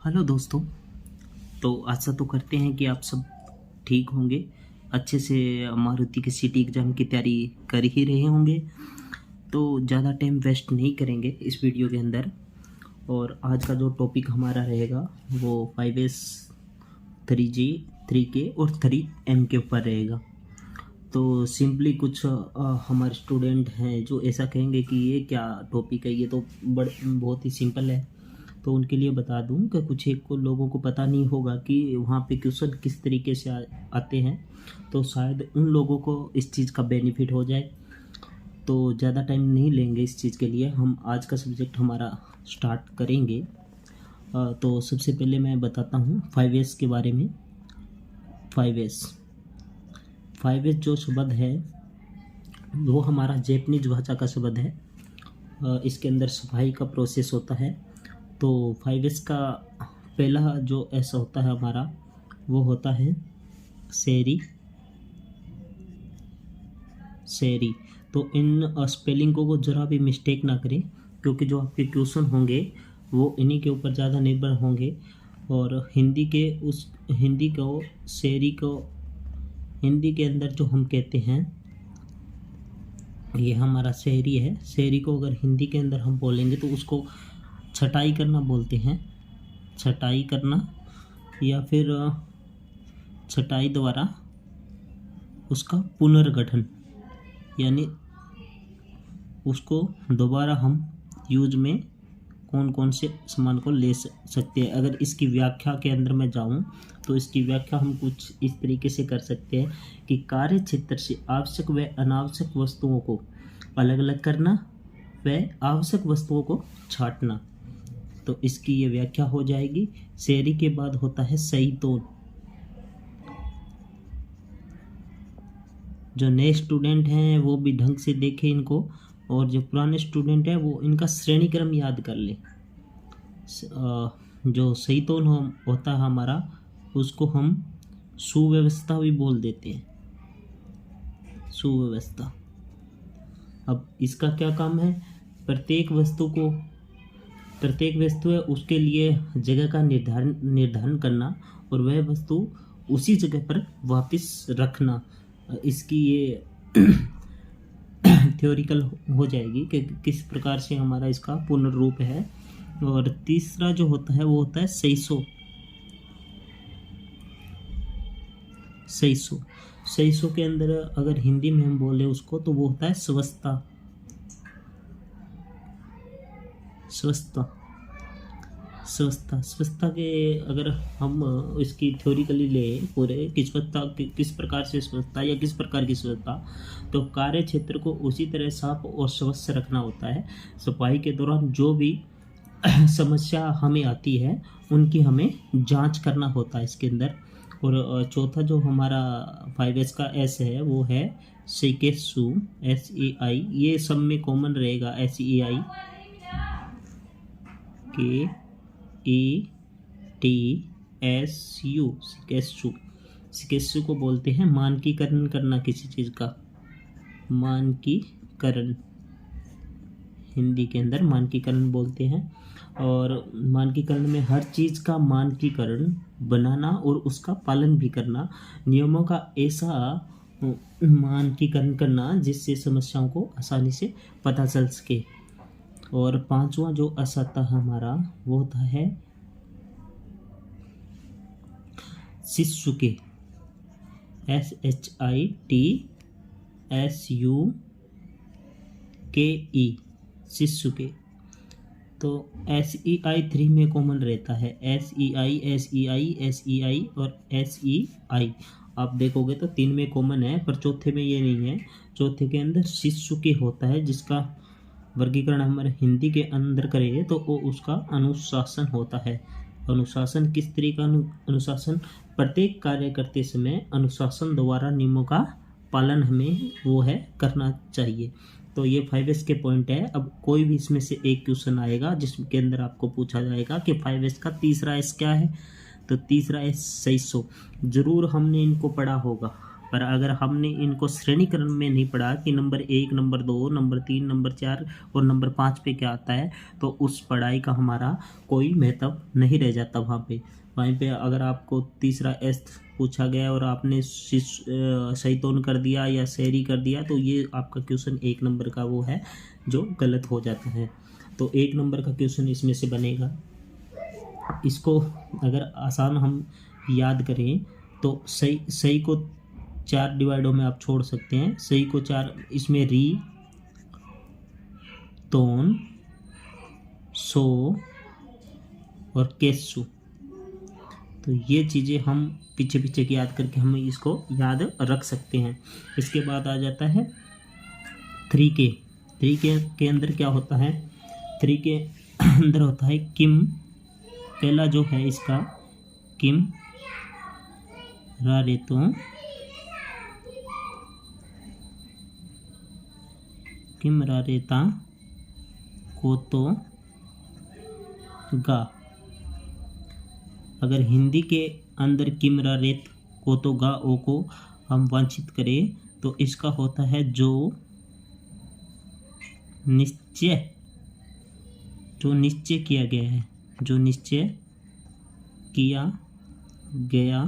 Hello दोस्तों। तो आशा तो करते हैं कि आप सब ठीक होंगे, अच्छे से मारुति के सिटी एग्ज़ाम की तैयारी कर ही रहे होंगे। तो ज़्यादा टाइम वेस्ट नहीं करेंगे इस वीडियो के अंदर। और आज का जो टॉपिक हमारा रहेगा वो 5S 3G 3K और 3M के ऊपर रहेगा। तो सिंपली कुछ हमारे स्टूडेंट हैं जो ऐसा कहेंगे कि ये क्या टॉपिक है, ये तो बहुत ही सिंपल है। तो उनके लिए बता दूं कि कुछ एक को लोगों को पता नहीं होगा कि वहाँ पे क्वेश्चन किस तरीके से आते हैं, तो शायद उन लोगों को इस चीज़ का बेनिफिट हो जाए। तो ज़्यादा टाइम नहीं लेंगे इस चीज़ के लिए, हम आज का सब्जेक्ट हमारा स्टार्ट करेंगे। तो सबसे पहले मैं बताता हूँ 5S के बारे में। 5S जो शब्द है वो हमारा जैपनीज भाषा का शब्द है। इसके अंदर सफाई का प्रोसेस होता है। तो 5S का पहला जो ऐसा होता है हमारा वो होता है शेरी। तो इन स्पेलिंग को ज़रा भी मिस्टेक ना करें, क्योंकि जो आपके क्वेश्चन होंगे वो इन्हीं के ऊपर ज़्यादा निर्भर होंगे। और हिंदी के अंदर जो हम कहते हैं ये हमारा शहरी है। शहरी को अगर हिंदी के अंदर हम बोलेंगे तो उसको छटाई करना बोलते हैं। छटाई करना या फिर छटाई द्वारा उसका पुनर्गठन, यानी उसको दोबारा हम यूज में कौन कौन से सामान को ले सकते हैं। अगर इसकी व्याख्या के अंदर मैं जाऊं तो इसकी व्याख्या हम कुछ इस तरीके से कर सकते हैं कि कार्य क्षेत्र से आवश्यक व अनावश्यक वस्तुओं को अलग अलग करना व आवश्यक वस्तुओं को छांटना। तो इसकी ये व्याख्या हो जाएगी। शेरी के बाद होता है सही तोन। जो नए स्टूडेंट हैं वो भी ढंग से देखें इनको, और जो पुराने स्टूडेंट हैं वो इनका श्रेणी क्रम याद कर ले। जो सही तोन होता है हमारा उसको हम सुव्यवस्था भी बोल देते हैं। सुव्यवस्था। अब इसका क्या काम है? प्रत्येक वस्तु है उसके लिए जगह का निर्धारण करना और वह वस्तु उसी जगह पर वापस रखना। इसकी ये थ्योरिकल हो जाएगी कि किस प्रकार से हमारा इसका पुनर्रूप है। और तीसरा जो होता है वो होता है सहीसो के अंदर अगर हिंदी में हम बोले उसको तो वो होता है स्वच्छता। स्वच्छता के अगर हम इसकी थ्योरिकली ले पूरे किस प्रकार से स्वच्छता या किस प्रकार की स्वच्छता, तो कार्य क्षेत्र को उसी तरह साफ और स्वच्छ रखना होता है। सफाई के दौरान जो भी समस्या हमें आती है उनकी हमें जांच करना होता है इसके अंदर। और चौथा जो हमारा 5S का S है वो है सेकेसु, SEI। ये सब में कॉमन रहेगा। SEI KETSU। सिकेसु को बोलते हैं मानकीकरण करना, किसी चीज़ का मानकीकरण। हिंदी के अंदर मानकीकरण बोलते हैं। और मानकीकरण में हर चीज़ का मानकीकरण बनाना और उसका पालन भी करना, नियमों का ऐसा मानकीकरण करना जिससे समस्याओं को आसानी से पता चल सके। और पांचवा जो असता है हमारा वो होता है शित्सुके। SHITSUKE शित्सुके। तो SEI 3 में कॉमन रहता है। SEI और SEI आप देखोगे तो 3 में कॉमन है, पर चौथे में ये नहीं है। चौथे के अंदर शित्सुके होता है, जिसका वर्गीकरण हमारे हिंदी के अंदर करें तो वो उसका अनुशासन होता है। अनुशासन किस तरीके का अनुशासन? प्रत्येक कार्य करते समय अनुशासन द्वारा नियमों का पालन हमें वो है करना चाहिए। तो ये 5S के पॉइंट है। अब कोई भी इसमें से एक क्वेश्चन आएगा जिसके अंदर आपको पूछा जाएगा कि 5S का तीसरा S क्या है, तो तीसरा S सहीसो। जरूर हमने इनको पढ़ा होगा पर अगर हमने इनको श्रेणी क्रम में नहीं पढ़ा कि नंबर 1, नंबर 2, नंबर 3, नंबर 4 और नंबर 5 पे क्या आता है, तो उस पढ़ाई का हमारा कोई महत्व नहीं रह जाता वहीं पे अगर आपको तीसरा एस पूछा गया और आपने सैतौन कर दिया या शहरी कर दिया, तो ये आपका क्वेश्चन 1 नंबर का वो है जो गलत हो जाता है। तो 1 नंबर का क्वेश्चन इसमें से बनेगा। इसको अगर आसान हम याद करें तो सही को 4 डिवाइडों में आप छोड़ सकते हैं। सही को 4, इसमें री, तोन, सो और केसु, तो ये चीज़ें हम पीछे पीछे की याद करके हम इसको याद रख सकते हैं। इसके बाद आ जाता है 3K। 3K के अंदर क्या होता है? 3 के अंदर होता है किम। पहला जो है इसका किम रारेतो, किम रारेता कोतो गा। अगर हिंदी के अंदर किम रारेत कोतो गा ओ को हम वांछित करें तो इसका होता है जो निश्चय किया गया है, जो निश्चय किया गया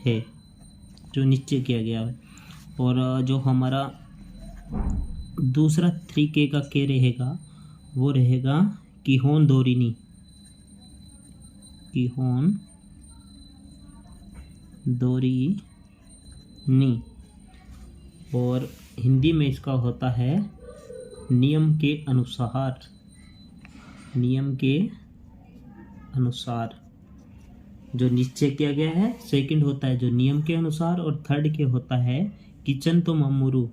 है, जो निश्चय किया गया है। और जो हमारा दूसरा 3K का के रहेगा वो रहेगा किहोन दोरिनी, किहोन दोरिनी। और हिंदी में इसका होता है नियम के अनुसार, नियम के अनुसार जो निश्चय किया गया है। सेकंड होता है जो नियम के अनुसार, और थर्ड के होता है किचन तो ममुरु,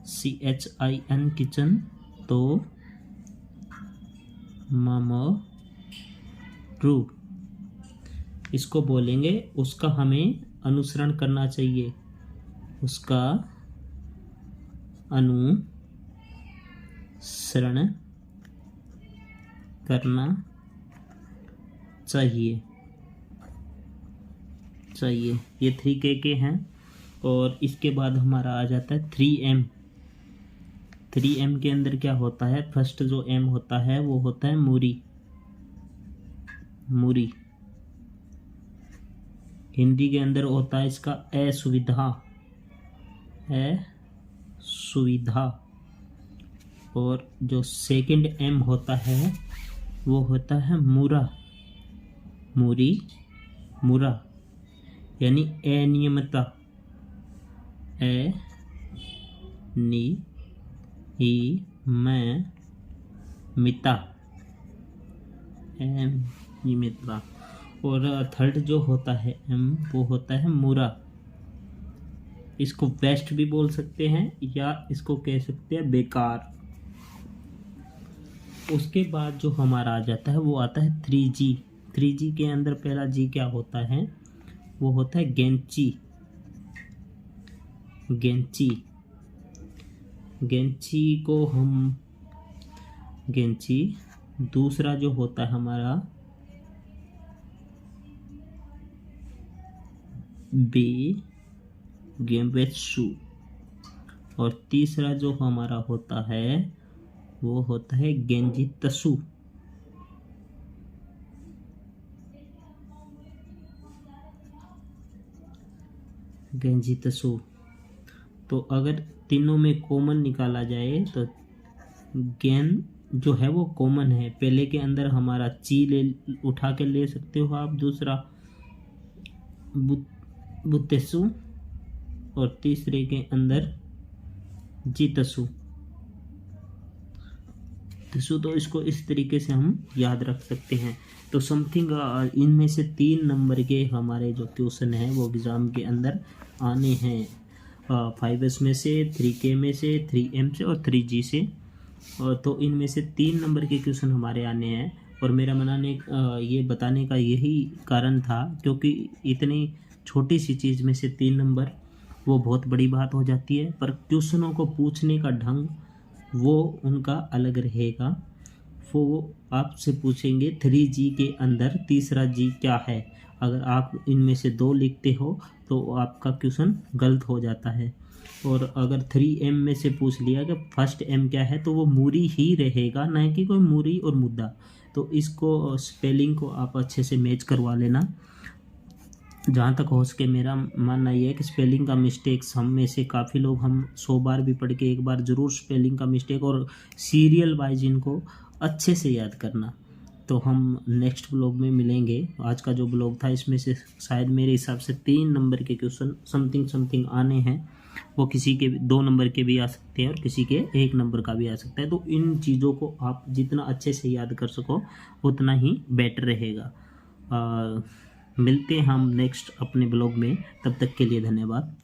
CHIN किचन तो ममुरु। इसको बोलेंगे उसका हमें अनुसरण करना चाहिए, उसका अनुसरण करना चाहिए। ये 3K के हैं। और इसके बाद हमारा आ जाता है 3M। 3M के अंदर क्या होता है? फर्स्ट जो M होता है वो होता है मूरी, मूरी। हिंदी के अंदर होता है इसका असुविधा, असुविधा। और जो सेकंड M होता है वो होता है मुरा, मूरी, मुरा, यानी अनियमितता, अनियमितता, अनियमितता। और थर्ड जो होता है M वो होता है मुरा। इसको वेस्ट भी बोल सकते हैं या इसको कह सकते हैं बेकार। उसके बाद जो हमारा आ जाता है वो आता है 3G। 3G के अंदर पहला जी क्या होता है? वो होता है गेंची, गेंची। गेंची को हम गेंची। दूसरा जो होता है हमारा बे गेम्बेत्सु। और तीसरा जो हमारा होता है वो होता है गेंजितसु। गेंजितसु। तो अगर तीनों में कॉमन निकाला जाए तो गेन जो है वो कॉमन है। पहले के अंदर हमारा ची उठा के ले सकते हो आप, दूसरा बुतेसु, और तीसरे के अंदर जीतसु। तो इसको इस तरीके से हम याद रख सकते हैं। तो समथिंग इनमें से 3 नंबर के हमारे जो क्वेश्चन हैं वो एग्ज़ाम के अंदर आने हैं। 5S में से, 3K में से, 3M से और 3G से। तो इनमें से 3 नंबर के क्वेश्चन हमारे आने हैं। और मेरा ये बताने का यही कारण था क्योंकि इतनी छोटी सी चीज़ में से 3 नंबर वो बहुत बड़ी बात हो जाती है, पर क्वेश्चनों को पूछने का ढंग वो उनका अलग रहेगा। वो आपसे पूछेंगे 3G के अंदर तीसरा जी क्या है। अगर आप इनमें से 2 लिखते हो तो आपका क्वेश्चन गलत हो जाता है। और अगर 3M में से पूछ लिया कि फर्स्ट M क्या है, तो वो मूरी ही रहेगा, ना कि कोई मूरी और मुद्दा। तो इसको स्पेलिंग को आप अच्छे से मैच करवा लेना। जहाँ तक हो सके मेरा मानना ये है कि स्पेलिंग का मिस्टेक्स हम में से काफ़ी लोग, हम 100 बार भी पढ़ के एक बार ज़रूर स्पेलिंग का मिस्टेक, और सीरियल वाइज इनको अच्छे से याद करना। तो हम नेक्स्ट ब्लॉग में मिलेंगे। आज का जो ब्लॉग था इसमें से शायद मेरे हिसाब से 3 नंबर के क्वेश्चन समथिंग आने हैं। वो किसी के 2 नंबर के भी आ सकते हैं और किसी के 1 नंबर का भी आ सकता है। तो इन चीज़ों को आप जितना अच्छे से याद कर सको उतना ही बेटर रहेगा। मिलते हैं हम नेक्स्ट अपने ब्लॉग में, तब तक के लिए धन्यवाद।